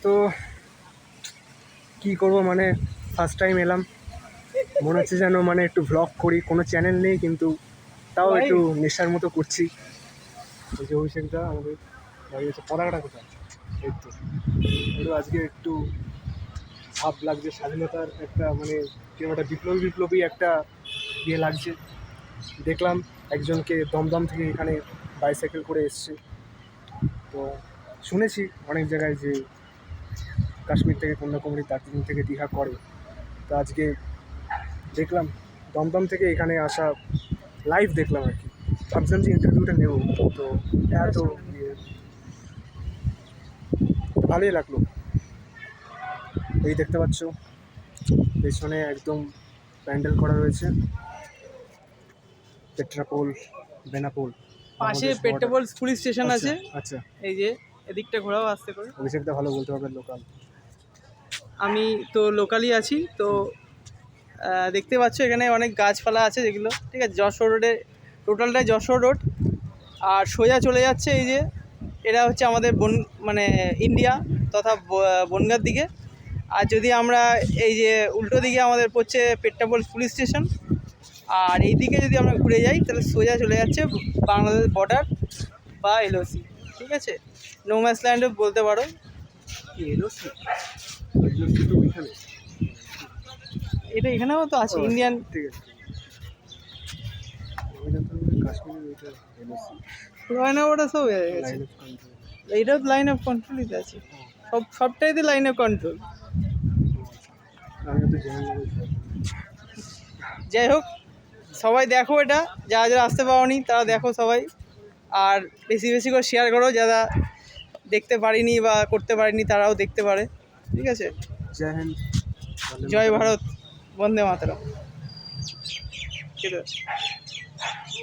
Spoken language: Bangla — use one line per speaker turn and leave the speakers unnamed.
তো কি করব, মানে ফার্স্ট টাইম এলাম, মনে হচ্ছে যেন মানে একটু ভ্লগ করি। কোনো চ্যানেল নেই কিন্তু তাও একটু নেশার মতো করছি। এই যে অভিষেকদা আমাদের দাঁড়িয়ে আছে, পড়াটা কোথায়? এই তো একটু আজকে একটু ভাব লাগছে, স্বাধীনতার একটা মানে কেউ একটা বিপ্লবী একটা ইয়ে লাগছে। দেখলাম একজনকে দমদম থেকে এখানে বাইসাইকেল করে এসছে। তো শুনেছি অনেক জায়গায় যে কাশ্মীর থেকে কন্যাকুমারী, দার্জিলিং থেকে দীঘা করে। তো আজকে দেখলাম দমদম থেকে এখানে আসা, লাইভ দেখলাম আর কি। ভাবছিলাম যে ইন্টারভিউটা নেব, তো এত ভালোই লাগলো। এই দেখতে পাচ্ছ পেছনে একদম প্যান্ডেল করা রয়েছে, পেট্রাপোল বেনাপোল
পাশে পেট্রাপোল পুলিশ স্টেশন আছে।
আচ্ছা,
এই যে এদিকটা ঘোরাও আসতে করে।
অভিষেকটা ভালো বলতে পারবেন লোকাল।
আমি তো লোকালই আছি তো। দেখতে পাচ্ছ এখানে অনেক গাছপালা আছে যেগুলো, ঠিক আছে। যশোর রোডে টোটালটাই যশোর রোড, আর সোজা চলে যাচ্ছে এই যে এটা হচ্ছে আমাদের মানে ইন্ডিয়া তথা বনগাঁর দিকে। আর যদি আমরা এই যে উল্টো দিকে আমাদের পড়ছে পেট্রাপোল পুলিশ স্টেশন, আর এই দিকে যদি আমরা ঘুরে যাই তাহলে সোজা চলে যাচ্ছে বাংলাদেশ বর্ডার বা এলওসি, ঠিক আছে। নো ম্যাচ ল্যান্ডও বলতে পারো।
এলওসি
এটা এখানেও তো আছে ইন্ডিয়ান।
ঠিক আছে,
ওটা সব হয়ে গেছে। এইটাও লাইন অফ কন্ট্রোলই আছে, সবটাইতে লাইন অফ কন্ট্রোল। যাই হোক, সবাই দেখো এটা, যারা যারা আসতে পারোনি তারা দেখো সবাই, আর বেশি বেশি করে শেয়ার করো, যারা দেখতে পারিনি বা করতে পারিনি তারাও দেখতে পারে, ঠিক আছে।
জয় হিন্দ,
জয় ভারত, বন্দে মাতরম।